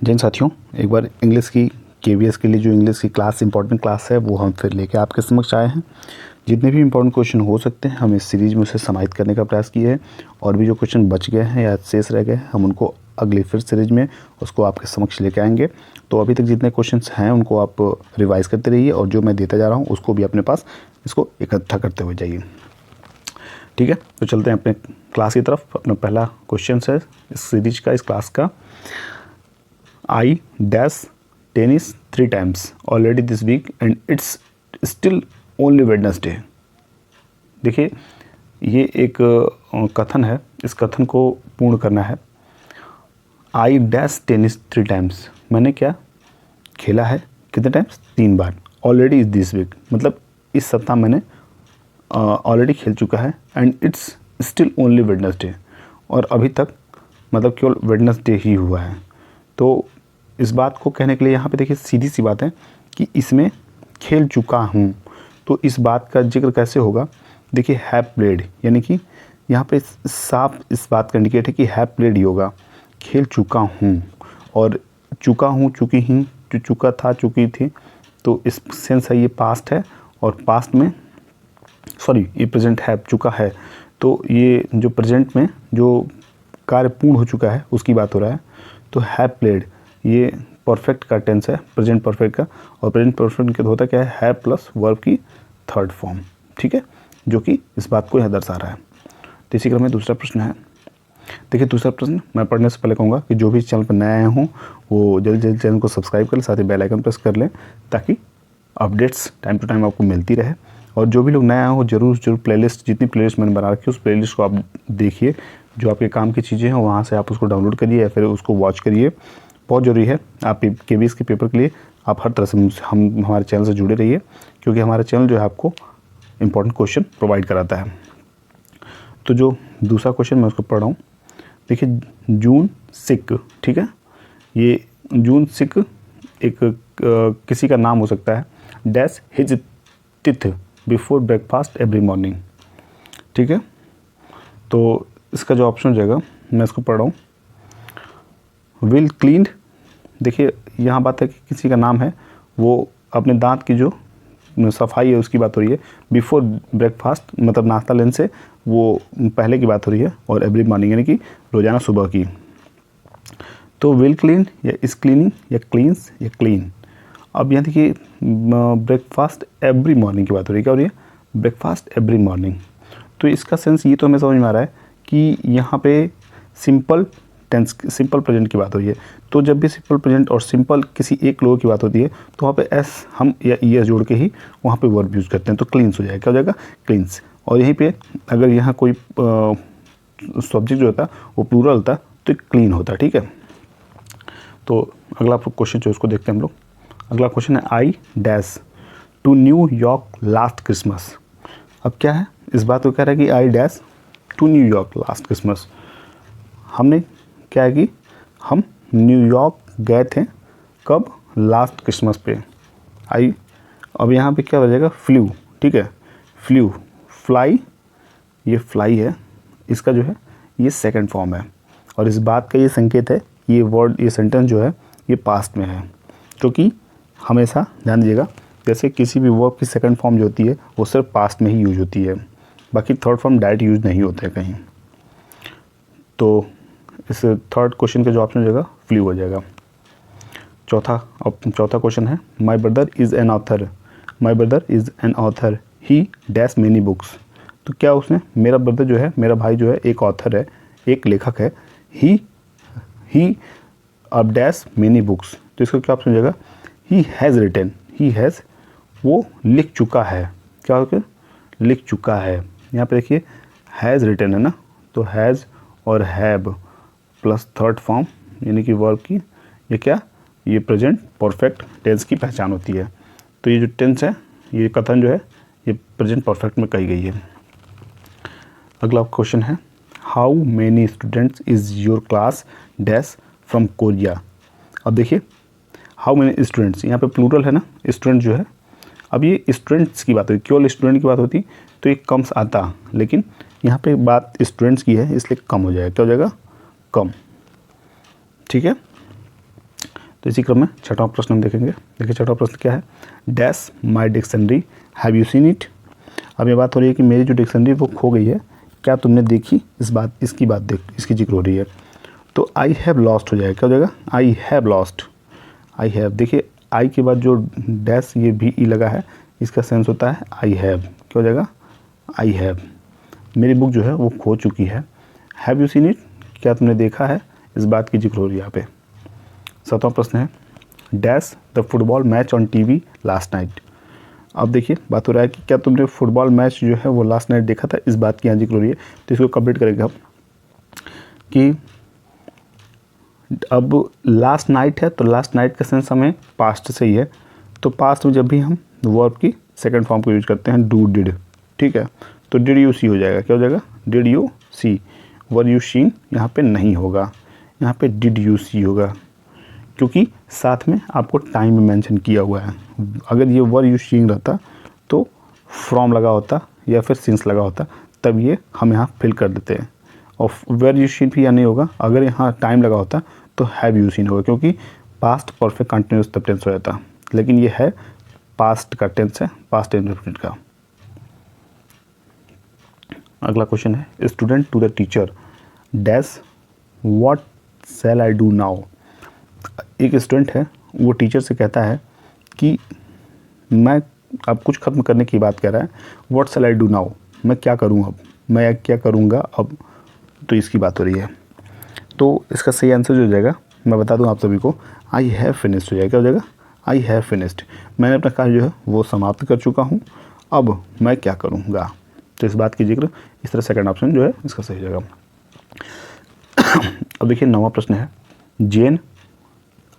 जिन साथियों, एक बार इंग्लिश की केवीएस के लिए जो इंग्लिश की क्लास इंपॉर्टेंट क्लास है वो हम फिर लेके आपके समक्ष आए हैं। जितने भी इंपॉर्टेंट क्वेश्चन हो सकते हैं हम इस सीरीज़ में उसे समाहित करने का प्रयास किए हैं, और भी जो क्वेश्चन बच गए हैं या शेष रह गए हैं हम उनको अगली फिर सीरीज में उसको आपके समक्ष लेके आएंगे। तो अभी तक जितने क्वेश्चंस हैं उनको आप रिवाइज करते रहिए, और जो मैं देता जा रहा हूँ उसको भी अपने पास इसको इकट्ठा करते हुए जाइए। ठीक है, तो चलते हैं अपने क्लास की तरफ। अपना पहला क्वेश्चन है इस सीरीज का, इस क्लास का। I dash tennis 3 times already this week and it's still only Wednesday। देखिए, ये एक कथन है, इस कथन को पूर्ण करना है। I dash tennis 3 times, मैंने क्या खेला है, कितने टाइम्स, 3 बार। ऑलरेडी इज दिस वीक, मतलब इस सप्ताह मैंने ऑलरेडी खेल चुका है। And it's still only Wednesday, और अभी तक मतलब केवल वेडनेसडे ही हुआ है। तो इस बात को कहने के लिए यहाँ पे देखिए सीधी सी बात है कि इसमें खेल चुका हूँ, तो इस बात का जिक्र कैसे होगा। देखिए हैव प्लेड, यानी कि यहाँ पे साफ इस बात का इंडिकेट है कि हैव प्लेड ही होगा, खेल चुका हूँ। और चुका हूँ, चुकी हूँ, जो चुका था, चुकी थी, तो इस सेंस है ये पास्ट है, और पास्ट में सॉरी ये प्रेजेंट है, चुका है, तो ये जो प्रेजेंट में जो कार्य पूर्ण हो चुका है उसकी बात हो रहा है। तो हैव प्लेड ये परफेक्ट का टेंस है, प्रेजेंट परफेक्ट का, और प्रेजेंट परफेक्ट का होता क्या है, हैव प्लस वर्ब की थर्ड फॉर्म। ठीक है, जो कि इस बात को यहाँ दर्शा रहा है। तो इसी क्रम में दूसरा प्रश्न है। देखिए दूसरा प्रश्न मैं पढ़ने से पहले कहूँगा कि जो भी चैनल पर नए आए हों वो जल्द जल्द चैनल को सब्सक्राइब कर लें, साथ ही बेल आइकन प्रेस कर लें, ताकि अपडेट्स टाइम टू टाइम आपको मिलती रहे। और जो भी लोग नए आए हो जरूर प्लेलिस्ट, जितनी प्लेलिस्ट मैंने बना रखी है उस प्लेलिस्ट को आप देखिए, जो आपके काम की चीज़ें हैं वहाँ से आप उसको डाउनलोड करिए या फिर उसको वॉच करिए। बहुत ज़रूरी है आप केवीएस के पेपर के लिए आप हर तरह से हम हमारे चैनल से जुड़े रहिए, क्योंकि हमारा चैनल जो है आपको इम्पोर्टेंट क्वेश्चन प्रोवाइड कराता है। तो जो दूसरा क्वेश्चन मैं उसको पढ़ रहा हूँ, देखिए जून सिक, ठीक है, ये जून सिक एक किसी का नाम हो सकता है। Dash his teeth before breakfast every morning. ठीक है, तो इसका जो ऑप्शन हो जाएगा मैं इसको पढ़ रहा हूँ, विल क्लीन। देखिए यहाँ बात है कि किसी का नाम है, वो अपने दांत की जो सफाई है उसकी बात हो रही है। बिफोर ब्रेकफास्ट मतलब नाश्ता लेने से वो पहले की बात हो रही है, और एवरी मॉर्निंग यानी कि रोज़ाना सुबह की। तो विल क्लीन या इस क्लीनिंग या क्लीन्स या क्लीन। अब यहाँ देखिए ब्रेकफास्ट एवरी मॉर्निंग की बात हो रही है, क्या हो रही है, ब्रेकफास्ट एवरी मॉर्निंग। तो इसका सेंस ये तो हमें समझ में आ रहा है कि यहाँ पे सिंपल टेंस, सिंपल प्रेजेंट की बात हो रही है। तो जब भी सिंपल प्रेजेंट और सिंपल किसी एक लोगों की बात होती है तो वहाँ पे एस हम या ई एस जोड़ के ही वहाँ पे वर्ब यूज़ करते हैं, तो क्लीन्स हो जाएगा, क्या हो जाएगा, क्लीन्स। और यहीं पे अगर यहाँ कोई सब्जेक्ट जो होता है वो प्लूरल होता तो क्लीन होता। ठीक है, तो अगला क्वेश्चन जो उसको देखते हैं हम लोग। अगला क्वेश्चन है I dash to New York last Christmas. अब क्या है, इस बात को कह रहा है कि I dash to New York last Christmas. हमने क्या है कि हम न्यूयॉर्क गए थे, कब, लास्ट क्रिसमस पे। आई अब यहाँ पे क्या हो जाएगा, फ्लू। ठीक है, फ्लू, फ्लाई, ये फ्लाई है, इसका जो है ये सेकंड फॉर्म है, और इस बात का ये संकेत है, ये वर्ड, ये सेंटेंस जो है ये पास्ट में है, क्योंकि हमेशा ध्यान दीजिएगा जैसे किसी भी वर्ब की सेकंड फॉर्म जो होती है वो सिर्फ पास्ट में ही यूज होती है, बाकी थर्ड फॉर्म डायरेक्ट यूज नहीं होते हैं कहीं। तो इस थर्ड क्वेश्चन का जो ऑप्शन हो जाएगा फ्लू हो जाएगा। चौथा क्वेश्चन है my brother is an author. My brother is an author, he dash many books. तो क्या उसने, मेरा ब्रदर जो है, मेरा भाई जो है एक ऑथर है, एक लेखक है। ही अब डैश मेनी बुक्स, तो इसका क्या ऑप्शन हो जाएगा, he has written. He has वो लिख चुका है, क्या हो गया, लिख चुका है। यहाँ पे देखिए हैज़ रिटन है ना, तो हैज़ और हैव प्लस थर्ड फॉर्म यानी कि वर्ब की, ये क्या, ये प्रेजेंट परफेक्ट टेंस की पहचान होती है। तो ये जो टेंस है, ये कथन जो है ये प्रेजेंट परफेक्ट में कही गई है। अगला क्वेश्चन है how many students is your class dash from Korea. अब देखिए हाउ मैनी स्टूडेंट्स, यहाँ पे प्लूरल है ना, स्टूडेंट जो है, अब ये स्टूडेंट्स की बात होती, केवल स्टूडेंट की बात होती तो ये कम आता, लेकिन यहाँ पे बात स्टूडेंट्स की है इसलिए कम हो जाएगा, क्या हो जाएगा, कम। ठीक है, तो इसी क्रम में छठवां प्रश्न हम देखेंगे। देखिए छठवां प्रश्न क्या है, dash my dictionary have you seen it. अब ये बात हो रही है कि मेरी जो डिक्शनरी वो खो गई है, क्या तुमने देखी, इसकी बात इसकी जिक्र हो रही है। तो आई हैव लॉस्ट हो जाएगा, क्या हो जाएगा, I have lost. I have, देखिए आई के बाद जो डैश ये भी ई लगा है, इसका सेंस होता है आई हैव, क्या हो जाएगा, आई हैव, मेरी बुक जो है वो खो चुकी है। हैव यू सीन इट, क्या तुमने देखा है, इस बात की जिक्र हो रही है यहाँ पे। सातवां प्रश्न है, dash the football match on TV last night. अब देखिए बात हो रहा है कि क्या तुमने फुटबॉल मैच जो है वो लास्ट नाइट देखा था, इस बात की यहाँ जिक्र हो रही है। तो इसको कंप्लीट करेंगे हम कि अब लास्ट नाइट है, तो लास्ट नाइट का सेंस हमें पास्ट से ही है। तो पास्ट में जब भी हम वर्ब की सेकंड फॉर्म को यूज करते हैं, डू डिड, ठीक है, तो डिड यू सी हो जाएगा, क्या हो जाएगा, did you see. Were you seen यहाँ पे नहीं होगा, यहाँ पे डिड यू सी होगा, क्योंकि साथ में आपको टाइम मेंशन किया हुआ है। अगर ये वर यू सीइंग रहता तो फ्रॉम लगा होता या फिर सिंस लगा होता, तब ये हम यहाँ फिल कर देते हैं। और वेर यू सीन भी यहाँ नहीं होगा, अगर यहाँ टाइम लगा होता तो हैव यू सीन होगा, क्योंकि पास्ट परफेक्ट कंटिन्यूस तब टेंस हो जाता, लेकिन ये है पास्ट का टेंस है, पास्ट इंडेफिनिट का। अगला क्वेश्चन है, student to the teacher dash what shall I do now. एक स्टूडेंट है, वो टीचर से कहता है कि मैं अब कुछ खत्म करने की बात कर रहा है, what shall I do now, मैं क्या करूँ अब, मैं क्या करूँगा अब, तो इसकी बात हो रही है। तो इसका सही आंसर जो हो जाएगा, मैं बता दूं आप सभी को, आई हैव फिनिश्ड हो जाएगा, क्या हो जाएगा, आई हैव फिनिश्ड, मैंने अपना कार्य जो है वो समाप्त कर चुका हूँ, अब मैं क्या करूँगा। तो इस बात की जिक्र, इस तरह सेकंड ऑप्शन जो है इसका सही हो जाएगा। अब देखिए नौवां प्रश्न है, जेन।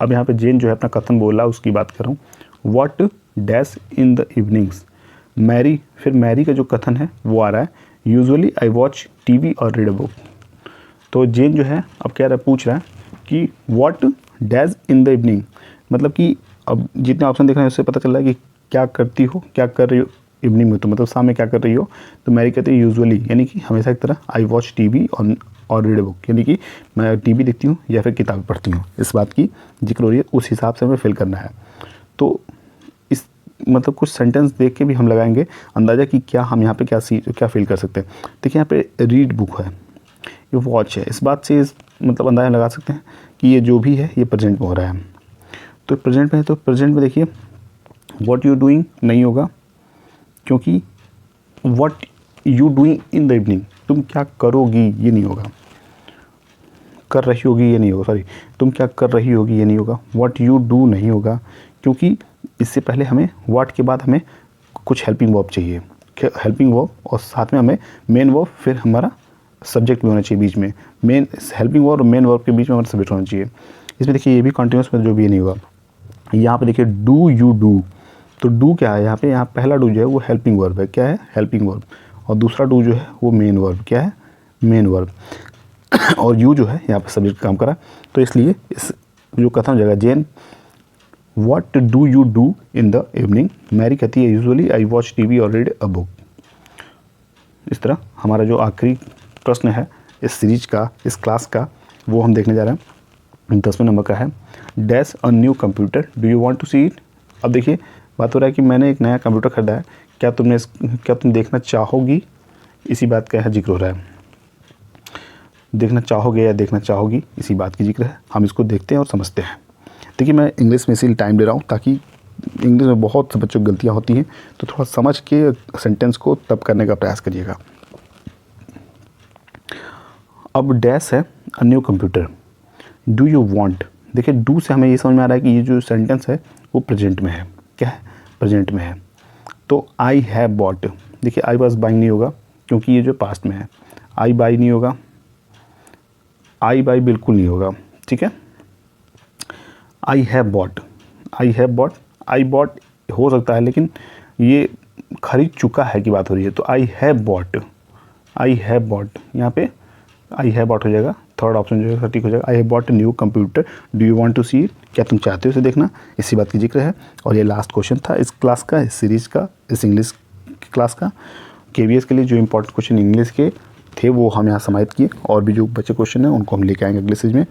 अब यहाँ पे जेन जो है अपना कथन बोला, उसकी बात कर रहा हूँ। What dash in the evenings, Mary, फिर मैरी का जो कथन है वो आ रहा है, यूजुअली आई वॉच टीवी और रीड अ बुक। तो जेन जो है अब कह रहा है, पूछ रहा है कि what dash in the evening, मतलब कि अब जितने ऑप्शन देख रहे हैं उससे पता चल रहा है कि क्या करती हो, क्या कर रही हो इवनिंग में, तो मतलब शाम में क्या कर रही हो। तो मैरी कहती है यूजुअली, यानी कि हमेशा की तरह, आई वॉच टीवी और रीड अ बुक, यानी कि मैं टीवी देखती हूँ या फिर किताब पढ़ती हूँ, इस बात की जिक्र हो रही है, उस हिसाब से हमें फिल करना है। तो इस मतलब कुछ सेंटेंस देख के भी हम लगाएंगे अंदाज़ा कि क्या हम यहाँ पे क्या फील कर सकते हैं। देखिए यहाँ पे रीड बुक है, ये वॉच है, इस बात से मतलब अंदाज़ा लगा सकते हैं कि ये जो भी है ये प्रेजेंट में हो रहा है। तो प्रेजेंट में है, तो प्रेजेंट में देखिए व्हाट यू डूइंग नहीं होगा, क्योंकि what you doing in the evening, तुम क्या करोगी ये नहीं होगा, कर रही होगी ये नहीं होगा, सॉरी तुम क्या कर रही होगी ये नहीं होगा। व्हाट यू डू नहीं होगा, क्योंकि इससे पहले हमें व्हाट के बाद हमें कुछ हेल्पिंग वर्ब चाहिए, हेल्पिंग वर्ब, और साथ में हमें मेन वर्ब, फिर हमारा सब्जेक्ट भी होना चाहिए बीच में, मेन हेल्पिंग वर्ब और मेन वर्ब के बीच में हमारा सब्जेक्ट होना चाहिए। इसमें देखिए ये भी कंटिन्यूस में जो भी ये नहीं होगा। यहाँ पे देखिए डू यू डू, तो डू क्या है यहाँ पे, यहाँ पहला डू जो है वो हेल्पिंग वर्ब है, क्या है, हेल्पिंग वर्ब, और दूसरा डू जो है वो मेन वर्ब, क्या है, मेन वर्ब, और यू जो है यहाँ पे सब्जेक्ट काम करा। तो इसलिए इस जो कथन हो जाएगा, Jane what do you do in the evening, Mary कहती है यूजुअली आई वॉच टीवी और रीड अ बुक। इस तरह हमारा जो आखिरी प्रश्न है इस सीरीज का, इस क्लास का, वो हम देखने जा रहे हैं। 10वें नंबर का है, dash a new computer do you want to see it. अब देखिए बात हो रहा है कि मैंने एक नया कंप्यूटर खरीदा है, क्या तुम देखना चाहोगी, इसी बात का है जिक्र हो रहा है। देखना चाहोगे या देखना चाहोगी, इसी बात की जिक्र है। हम इसको देखते हैं और समझते हैं। देखिए मैं इंग्लिश में इसीलिए टाइम ले रहा हूँ ताकि इंग्लिश में बहुत से बच्चों की गलतियाँ होती हैं, तो थोड़ा समझ के सेंटेंस को तब करने का प्रयास करिएगा। अब डैश है अ new computer, do you want. देखिए डू से हमें ये समझ में आ रहा है कि ये जो सेंटेंस है वो प्रेजेंट में है, क्या है, प्रेजेंट में है। तो आई हैव बॉट, देखिए आई वाज बाइंग नहीं होगा क्योंकि ये जो पास्ट में है, आई बाई नहीं होगा, आई बाई बिल्कुल नहीं होगा, ठीक है। आई have bot, I have bot, I bought हो सकता है लेकिन ये खरीद चुका है की बात हो रही है। तो आई have bot, I have bot, यहाँ पे आई हैव बॉट हो जाएगा, थर्ड ऑप्शन जो है ठीक हो जाएगा। I have bought new computer do you want to see it, क्या तुम चाहते हो इसे देखना, इसी बात की जिक्र है। और ये लास्ट क्वेश्चन था इस क्लास का, इस सीरीज़ का, इस इंग्लिश क्लास का। KVS के लिए जो इंपॉर्टेंट क्वेश्चन इंग्लिश के थे वो हम यहाँ समाहित किए, और भी जो बचे क्वेश्चन हैं उनको हम लेके आएंगे अगले सीरीज में।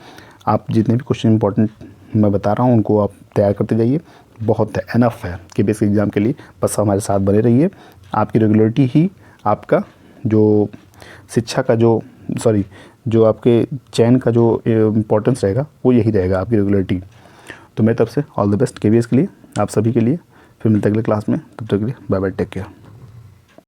आप जितने भी क्वेश्चन इंपॉर्टेंट मैं बता रहा हूँ उनको आप तैयार करते जाइए। बहुत है, एनफ है KPSC एग्ज़ाम के लिए। बस हमारे साथ बने रहिए। आपकी रेगुलरिटी ही आपका जो शिक्षा का जो आपके चयन का जो इम्पोर्टेंस रहेगा वो यही रहेगा, आपकी रेगुलरिटी। तो मेरी तरफ से ऑल द बेस्ट KPSC के लिए, आप सभी के लिए। फिर मिलते हैं अगले क्लास में, तब तक के लिए बाय बाय, टेक केयर।